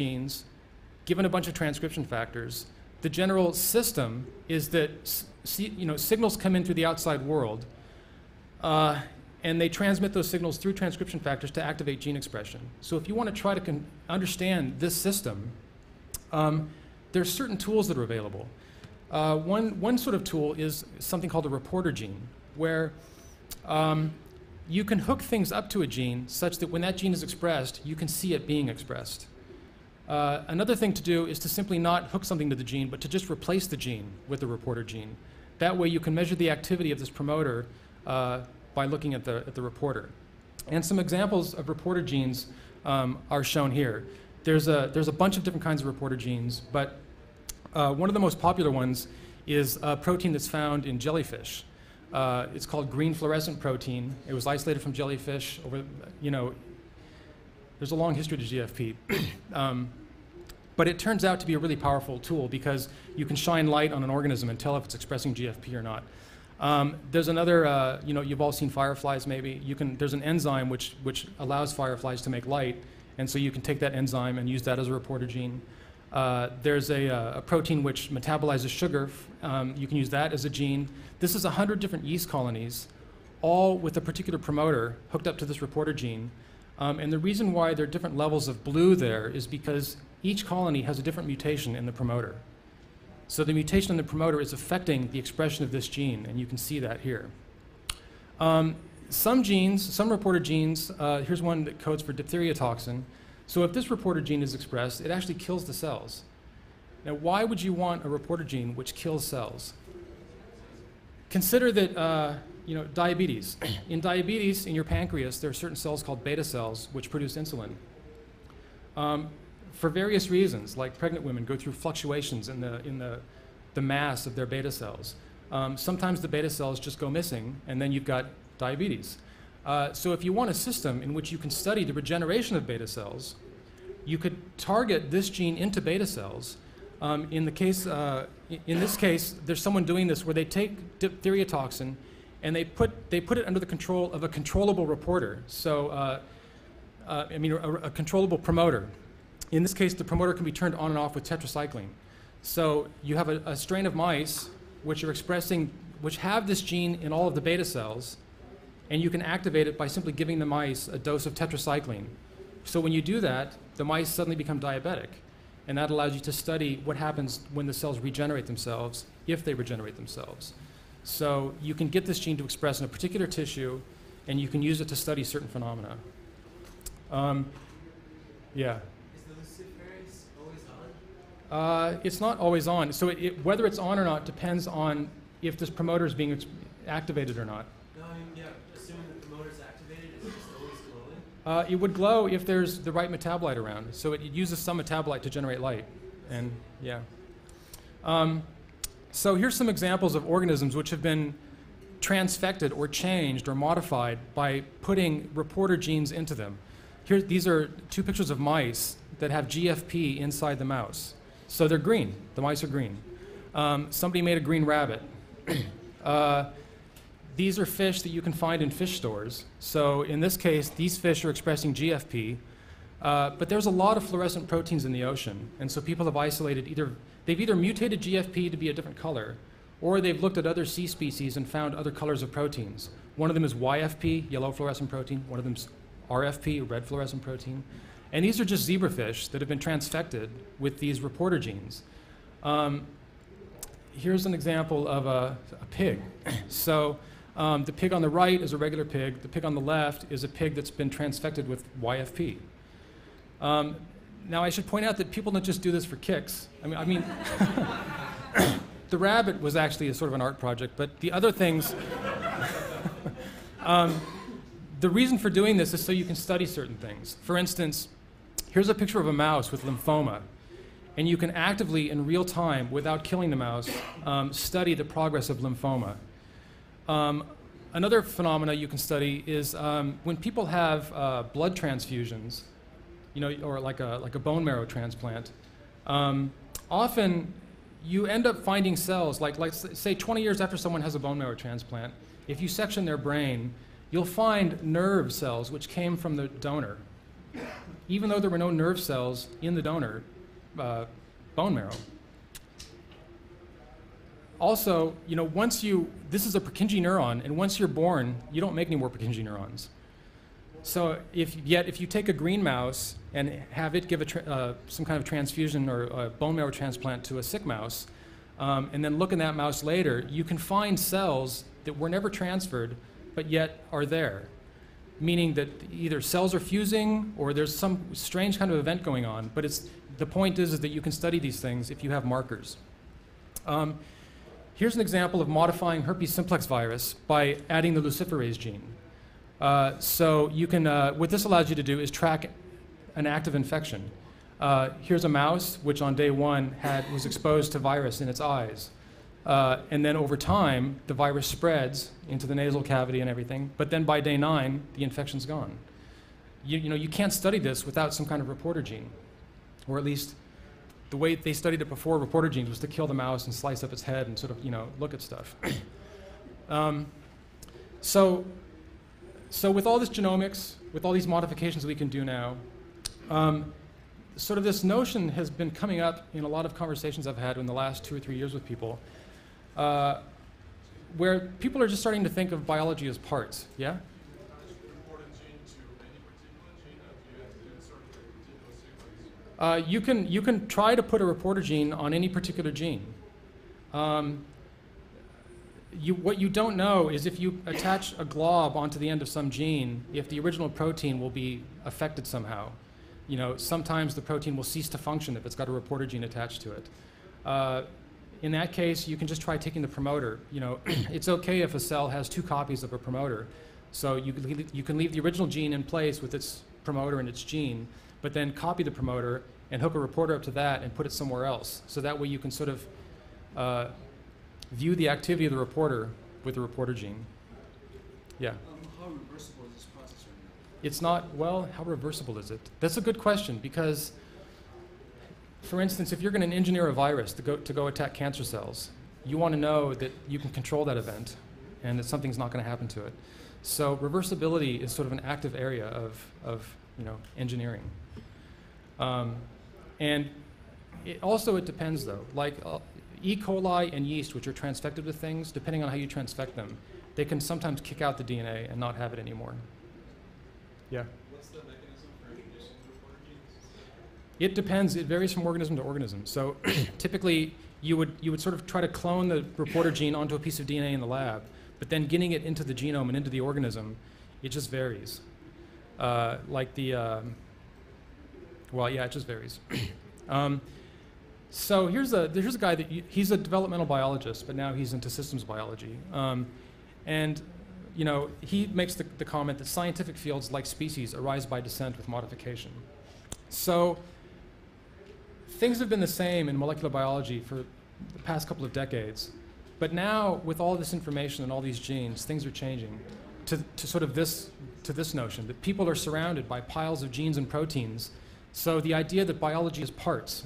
genes, given a bunch of transcription factors, the general system is that signals come in through the outside world, and they transmit those signals through transcription factors to activate gene expression. So if you want to try to understand this system, there's certain tools that are available. One sort of tool is something called a reporter gene, where you can hook things up to a gene such that when that gene is expressed, you can see it being expressed. Another thing to do is to simply not hook something to the gene, but to just replace the gene with the reporter gene. That way you can measure the activity of this promoter by looking at the reporter. And some examples of reporter genes are shown here. There's a bunch of different kinds of reporter genes, but one of the most popular ones is a protein that's found in jellyfish. It's called green fluorescent protein. It was isolated from jellyfish over, there's a long history to GFP. But it turns out to be a really powerful tool because you can shine light on an organism and tell if it's expressing GFP or not. There's another, you've all seen fireflies maybe. There's an enzyme which allows fireflies to make light, and so you can take that enzyme and use that as a reporter gene. There's a protein which metabolizes sugar. You can use that as a gene. This is 100 different yeast colonies, all with a particular promoter hooked up to this reporter gene. And the reason why there are different levels of blue there is because each colony has a different mutation in the promoter. So the mutation in the promoter is affecting the expression of this gene, and you can see that here. Some genes, some reporter genes, here's one that codes for diphtheria toxin. So if this reporter gene is expressed, it actually kills the cells. Now, why would you want a reporter gene which kills cells? Consider that, diabetes. In diabetes, in your pancreas, there are certain cells called beta cells which produce insulin. For various reasons, like pregnant women go through fluctuations in the mass of their beta cells. Sometimes the beta cells just go missing, and then you've got diabetes. So if you want a system in which you can study the regeneration of beta cells, you could target this gene into beta cells. In this case, there's someone doing this where they take diphtheria toxin and they put it under the control of a controllable reporter. So, a controllable promoter. In this case, the promoter can be turned on and off with tetracycline. So you have a strain of mice which have this gene in all of the beta cells, and you can activate it by simply giving the mice a dose of tetracycline. So when you do that, the mice suddenly become diabetic, and that allows you to study what happens when the cells regenerate themselves, if they regenerate themselves. So you can get this gene to express in a particular tissue, and you can use it to study certain phenomena. Yeah. It's not always on. So whether it's on or not depends on if this promoter is being activated or not. No, assuming the promoter is activated, is it just always glowing? It would glow if there's the right metabolite around. So it uses some metabolite to generate light. And yeah. So here's some examples of organisms which have been transfected or changed or modified by putting reporter genes into them. These are two pictures of mice that have GFP inside the mouse. So they're green. The mice are green. Somebody made a green rabbit. These are fish that you can find in fish stores. So in this case, these fish are expressing GFP. But there's a lot of fluorescent proteins in the ocean. And so people have isolated they've either mutated GFP to be a different color, or they've looked at other sea species and found other colors of proteins. One of them is YFP, yellow fluorescent protein. One of them is RFP, red fluorescent protein. And these are just zebrafish that have been transfected with these reporter genes. Here's an example of a pig. So the pig on the right is a regular pig. The pig on the left is a pig that's been transfected with YFP. Now I should point out that people don't just do this for kicks. I mean the rabbit was actually a sort of an art project, but the other things, the reason for doing this is so you can study certain things. For instance, here's a picture of a mouse with lymphoma, and you can actively, in real time, without killing the mouse, study the progress of lymphoma. Another phenomena you can study is when people have blood transfusions, or like a bone marrow transplant. Often, you end up finding cells, like say 20 years after someone has a bone marrow transplant, if you section their brain, you'll find nerve cells which came from the donor. even though there were no nerve cells in the donor bone marrow. Also, you know, this is a Purkinje neuron, and once you're born, you don't make any more Purkinje neurons. So if you take a green mouse and have it give some kind of transfusion or a bone marrow transplant to a sick mouse, and then look in that mouse later, you can find cells that were never transferred, but yet are there. Meaning that either cells are fusing or there's some strange kind of event going on, but the point is that you can study these things if you have markers. Here's an example of modifying herpes simplex virus by adding the luciferase gene. So you can, what this allows you to do is track an active infection. Here's a mouse which on day 1 was exposed to virus in its eyes. And then over time, the virus spreads into the nasal cavity and everything, but then by day 9, the infection's gone. You know, you can't study this without some kind of reporter gene, or at least the way they studied it before reporter genes was to kill the mouse and slice up its head and sort of, you know, look at stuff. So with all this genomics, with all these modifications we can do now, sort of this notion has been coming up in a lot of conversations I've had in the last 2 or 3 years with people, where people are just starting to think of biology as parts, yeah? You can try to put a reporter gene on any particular gene. What you don't know is if you attach a glob onto the end of some gene, if the original protein will be affected somehow. You know, sometimes the protein will cease to function if it's got a reporter gene attached to it. In that case, you can just try taking the promoter. You know, it's okay if a cell has 2 copies of a promoter. So you can leave the original gene in place with its promoter and its gene, but then copy the promoter and hook a reporter up to that and put it somewhere else. So that way you can sort of view the activity of the reporter with the reporter gene. Yeah? How reversible is this process right now? It's not, well, how reversible is it? That's a good question because, for instance, if you're going to engineer a virus to go attack cancer cells, you want to know that you can control that event and that something's not going to happen to it. So reversibility is sort of an active area of you know, engineering. And it depends though. Like E. coli and yeast, which are transfected with things, depending on how you transfect them, they can sometimes kick out the DNA and not have it anymore. Yeah? What's the mechanism for introducing reporter genes? It depends. It varies from organism to organism. So typically, you would sort of try to clone the reporter gene onto a piece of DNA in the lab, but then getting it into the genome and into the organism, it just varies. Like the, well, yeah, it just varies. So here's a guy that he's a developmental biologist, but now he's into systems biology. And you know, he makes the comment that scientific fields like species arise by descent with modification. So things have been the same in molecular biology for the past couple of decades, but now with all this information and all these genes, things are changing to sort of this notion that people are surrounded by piles of genes and proteins. So the idea that biology is parts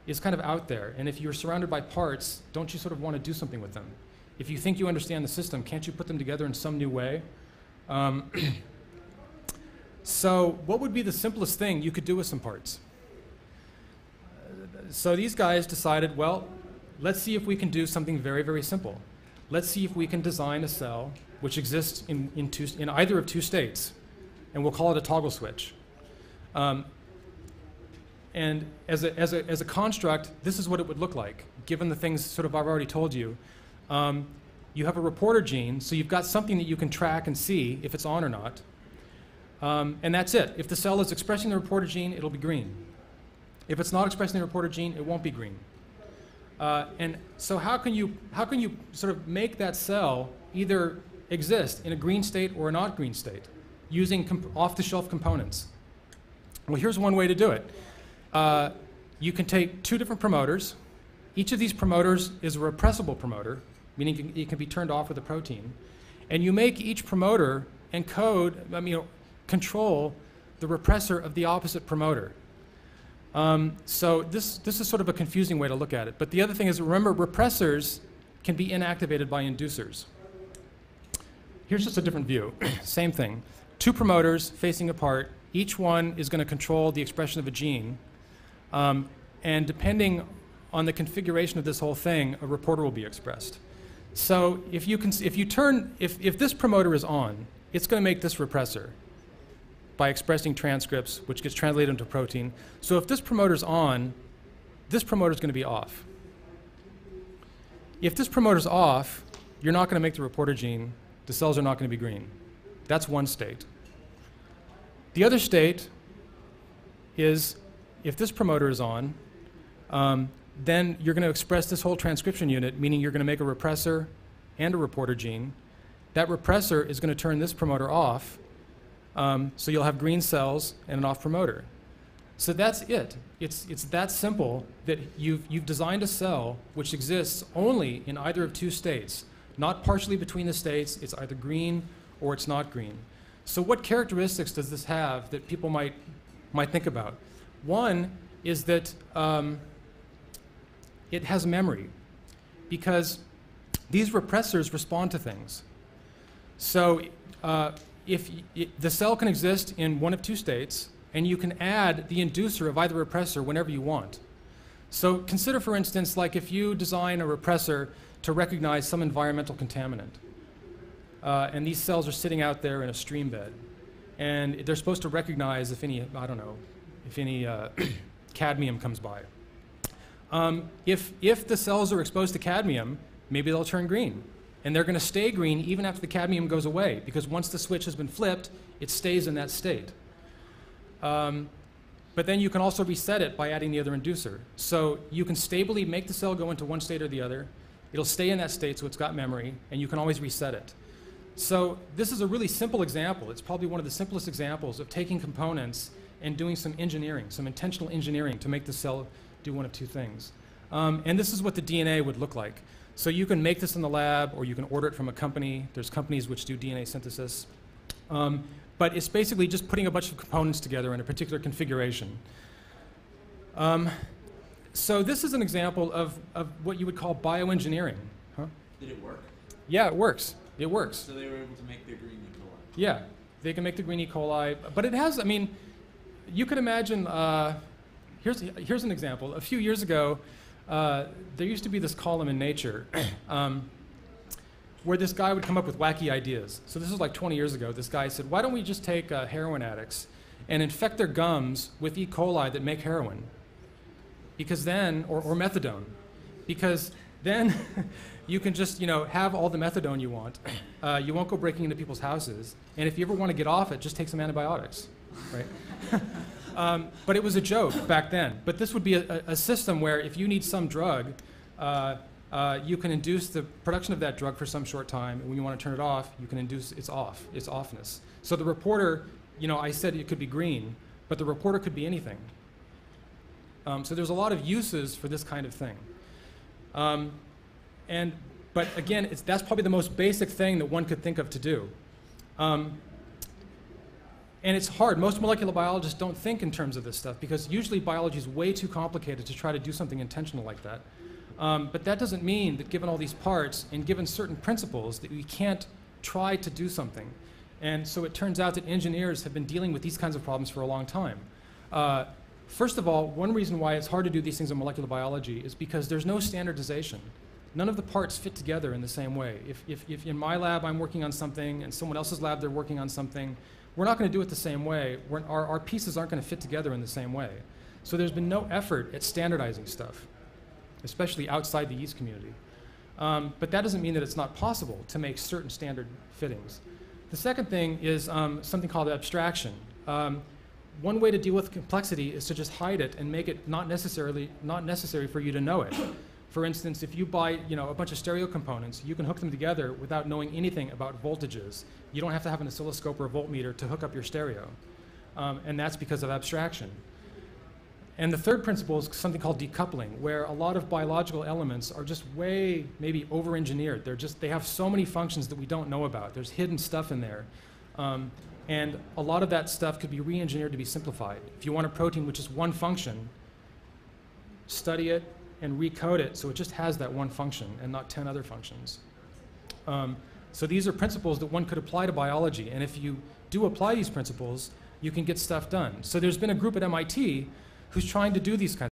is kind of out there. And if you're surrounded by parts, don't you sort of want to do something with them? If you think you understand the system, can't you put them together in some new way? So what would be the simplest thing you could do with some parts? So these guys decided, well, let's see if we can do something very, very simple. Let's see if we can design a cell which exists in either of 2 states, and we'll call it a toggle switch. And as a construct, this is what it would look like, given the things sort of I've already told you. You have a reporter gene, so you've got something that you can track and see if it's on or not. And that's it. If the cell is expressing the reporter gene, it'll be green. If it's not expressing the reporter gene, it won't be green. And so how can you sort of make that cell either exist in a green state or a not green state using off-the-shelf components? Well, here's one way to do it. You can take 2 different promoters. Each of these promoters is a repressible promoter, meaning it can be turned off with a protein. And you make each promoter control the repressor of the opposite promoter. So this is sort of a confusing way to look at it. But the other thing is, remember, repressors can be inactivated by inducers. Here's just a different view. Same thing. 2 promoters facing apart. Each one is going to control the expression of a gene. And depending on the configuration of this whole thing, a reporter will be expressed. So if this promoter is on, it's going to make this repressor by expressing transcripts, which gets translated into protein. So if this promoter's on, this promoter's going to be off. If this promoter's off, you're not going to make the reporter gene. The cells are not going to be green. That's one state. The other state is if this promoter is on, then you're going to express this whole transcription unit, meaning you're going to make a repressor and a reporter gene. That repressor is going to turn this promoter off, so you'll have green cells and an off promoter. So that's it. It's that simple that you've designed a cell which exists only in either of two states, not partially between the states. It's either green or it's not green. So what characteristics does this have that people might think about? One is that it has memory, because these repressors respond to things. So the cell can exist in one of two states, and you can add the inducer of either repressor whenever you want. So consider, for instance, like if you design a repressor to recognize some environmental contaminant, and these cells are sitting out there in a stream bed, and they're supposed to recognize if any, I don't know, if any cadmium comes by. If the cells are exposed to cadmium, maybe they'll turn green. And they're going to stay green even after the cadmium goes away, because once the switch has been flipped, it stays in that state. But then you can also reset it by adding the other inducer. So you can stably make the cell go into one state or the other. It'll stay in that state, so it's got memory, and you can always reset it. So this is a really simple example. It's probably one of the simplest examples of taking components and doing some engineering, some intentional engineering to make the cell do one of two things. And this is what the DNA would look like. So you can make this in the lab, or you can order it from a company. There's companies which do DNA synthesis. But it's basically just putting a bunch of components together in a particular configuration. So this is an example of what you would call bioengineering. Huh? Did it work? Yeah, it works. It works. So they were able to make their green E. coli. Yeah, they can make the green E. coli. But it has, I mean, you could imagine, here's an example. A few years ago, there used to be this column in Nature where this guy would come up with wacky ideas. So this was like 20 years ago. This guy said, why don't we just take heroin addicts and infect their gums with E. coli that make heroin? Because then, or methadone, because then you can just, have all the methadone you want. You won't go breaking into people's houses. And if you ever want to get off it, just take some antibiotics, right? But it was a joke back then. But this would be a system where if you need some drug, you can induce the production of that drug for some short time. And when you want to turn it off, you can induce its offness. So the reporter, I said it could be green, but the reporter could be anything. So there's a lot of uses for this kind of thing. But again, that's probably the most basic thing that one could think of to do. And it's hard. Most molecular biologists don't think in terms of this stuff, because usually biology is way too complicated to try to do something intentional like that. But that doesn't mean that given all these parts and given certain principles that we can't try to do something. And so it turns out that engineers have been dealing with these kinds of problems for a long time. First of all, one reason why it's hard to do these things in molecular biology is because there's no standardization. None of the parts fit together in the same way. If in my lab I'm working on something and someone else's lab they're working on something, we're not going to do it the same way. Our pieces aren't going to fit together in the same way. So there's been no effort at standardizing stuff, especially outside the yeast community. But that doesn't mean that it's not possible to make certain standard fittings. The second thing is something called abstraction. One way to deal with complexity is to just hide it and make it not necessary for you to know it. For instance, if you buy a bunch of stereo components, you can hook them together without knowing anything about voltages. You don't have to have an oscilloscope or a voltmeter to hook up your stereo. And that's because of abstraction. And the third principle is something called decoupling, where a lot of biological elements are just way maybe over-engineered. They have so many functions that we don't know about. There's hidden stuff in there. And a lot of that stuff could be re-engineered to be simplified. If you want a protein which is one function, study it and recode it so it just has that one function and not 10 other functions. So these are principles that one could apply to biology. And if you do apply these principles, you can get stuff done. So there's been a group at MIT who's trying to do these kinds